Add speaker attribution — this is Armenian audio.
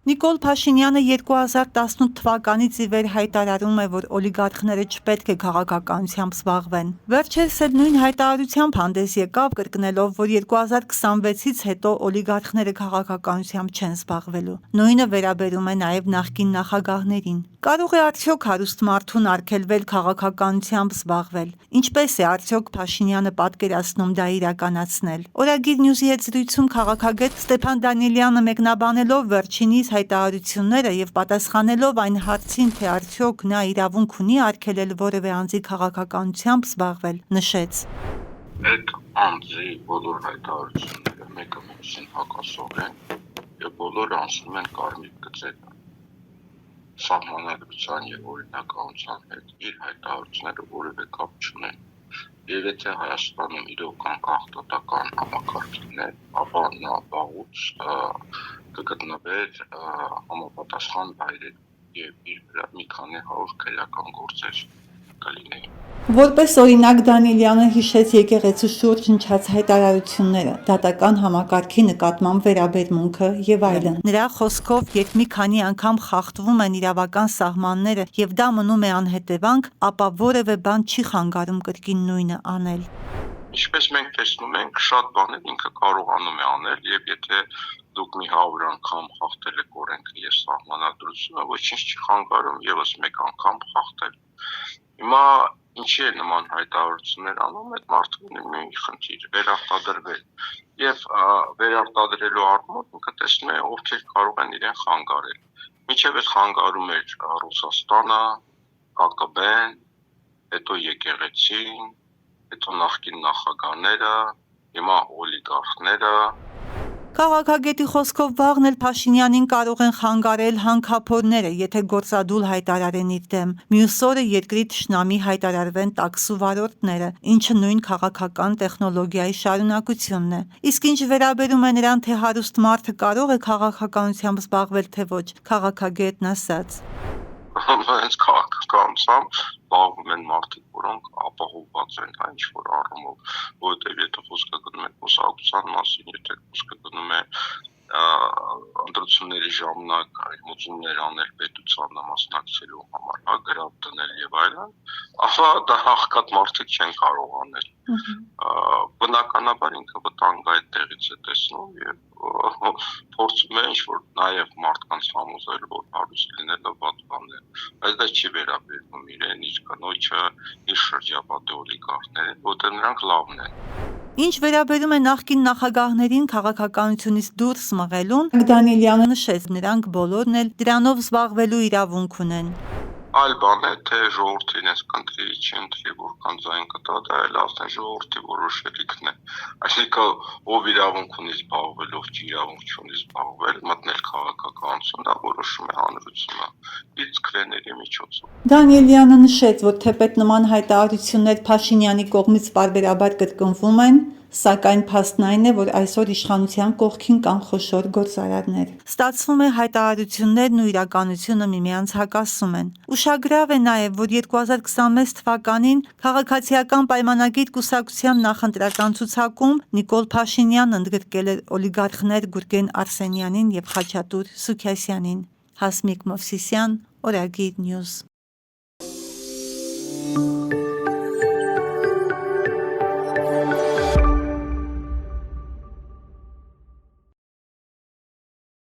Speaker 1: Նիկոլ Փաշինյանը 2018 թվականից ի վեր հայտարարում է, որ օլիգարխները չպետք է քաղաքականությամբ զբաղվեն։ Վերջերս էլ նույն հայտարարությամբ հանդես եկավ, կրկնելով, որ 2026-ից հետո օլիգարխները քաղաքականությամբ չեն զբաղվելու։ Նույնը վերաբերում է նաև նախկին նախագահներին։ Կարող է արդյոք հարուստ մարդուն արգելվել քաղաքականությամբ զբաղվել։ Ինչպես է արդյոք Փաշինյանը պատկերացնում դա իրականացնել։ Օրագիր Նյուզի հետ զրույցում քաղաքագետ Ստեփան Դանիելյանը մեկնաբանելով վերջինիս հայտարարությունները եւ պատասխանելով այն հարցին, թե արդյոք նա իրավունք ունի արգելել որևէ անձի քաղաքականությամբ զբաղվել, նշեց.
Speaker 2: Այդ անձի բոլոր հայտարարությունները մեկը մյուսին հակասող են եւ բոլորը անցնում են կարմիր գծերը։ Սահմանադրության եւ օրինականության հետ իր հայտարարությունները որևէ կապ չունեն։ Եվ եթե Հայաստանում իրոք անկախտոտական համակարգ լիներ, ապա նա վաղուց կգտնվեր համապատասխան վայրեր եւ իր վրա մի քանի հարյուր քրեական գործեր կլինեին։
Speaker 1: Որպես օրինակ Դանիելյանը հիշեց եկեղեցու շուրջ հնչած հայտարարությունները, դատական համակարգի նկատմամբ վերաբերմունքը եւ այլն։ Նրա խոսքով, երբ մի քանի անգամ խախտվում են իրավական սահմանները եւ դա մնում է անհետևանք, ապա որևէ բան չի խանգարում կրկին նույնը անել։
Speaker 2: Ինչպես մենք տեսնում ենք, շատ բաներ ինքը կարողանում է անել եւ եթե դուք մի 100 անգամ խախտել եք օրենքը եւ սահմանադրությունը, ոչինչ չի խանգարում եւս մեկ անգամ խախտել։ Հիմա ինչի է նման հայտարարություններ անում, այդ մարդու մի խնդիր վերարտադրվել եւ վերարտադրելու առումով ինքը տեսնում է ովքեր կարող են իրեն խանգարել։ Միջև այդ խանգարում էր Ռուսաստանը, ԿԿԲ-ն, հետո եկեղեցին, հետո նախկին նախագահները, հիմա օլիգարխները։
Speaker 1: Քաղաքագետի խոսքով վաղն էլ Փաշինյանին կարող են խանգարել հանքափորները, եթե գործադուլ հայտարարեն իր դեմ։ Մյուս օրը երկրի թշնամի հայտարարվեն տաքսու վարորդները, ինչը նույն քաղաքական տեխնոլոգիայի շարունակությունն է։ Իսկ ինչ վերաբերում է նրան, թե հարուստ մարդը կարող է քաղաքականությամբ զբաղվել, թե ոչ, քաղաքագետն ասաց.
Speaker 2: Հենց քաղաքականությամբ զբաղվում են մարդիկ, որոնք ապահովված են ինչ-որ առումով, որովհետև եթե խոսքը գնում է կուսակցության մասին, եթե խոսքը գնում է ընտրությունների ժամանակ մոդուլներ անել պետությանը մասնակցելու համար, գրավ դնել եւ այլն, ապա դա հաղթած մարդիկ չեն կարող անել։ Բնականաբար ինքը վտանգ այդ տեղից է տեսնում եւ փորձում է ինչ-որ նաեւ մարդկանց համոզել, որ հարուստ լինելը վատ բան է, բայց դա չի վերաբերվում իրեն, իր կնոջը, իր շրջապատի օլիգարխներին, որտեղ նրանք լավն են։
Speaker 1: Ինչ վերաբերում է նախկին նախագահներին քաղաքականությունից դուրս մղելուն, Դանիելյանը նշեց, նրանք բոլորն էլ դրանով զբաղվելու իրավունք ունեն։
Speaker 2: Այլ բան է, թե ժողովուրդը իրենց կընտրի, չի ընտրի, որքան ձայն կտա, դա էլ ասեն ժողովրդի որոշելիքն է։ Այսինքն ով իրավունք ունի զբաղվել, ով չի իրավունք չունի զբաղվել, մտնել քաղաքականություն, դա որոշում է հանրությունը իր քվեների միջոցով։
Speaker 1: Դանիելյանը նշեց, որ թեպետ նման հայտարարություններ Փաշինյանի կողմից պարբերաբար կրկնվում են, սակայն փաստն այն է, որ այսօր իշխանության կողքին կան խոշոր գործարարներ։ Ստացվում է հայտարարություններն ու իրականությունը միմյանց հակասում են։ Ուշագրավ է նաև, որ 2026 թվականին Քաղաքացիական պայմանագիր կուսակցության նախընտրական ցուցակում Նիկոլ Փաշինյանն ընդգրկել էր օլիգարխներ Գուրգեն Արսենյանին եւ Խաչատուր Սուքիասյանին։ Հասմիկ Մովսիսյան, Օրագիր Նյուզ։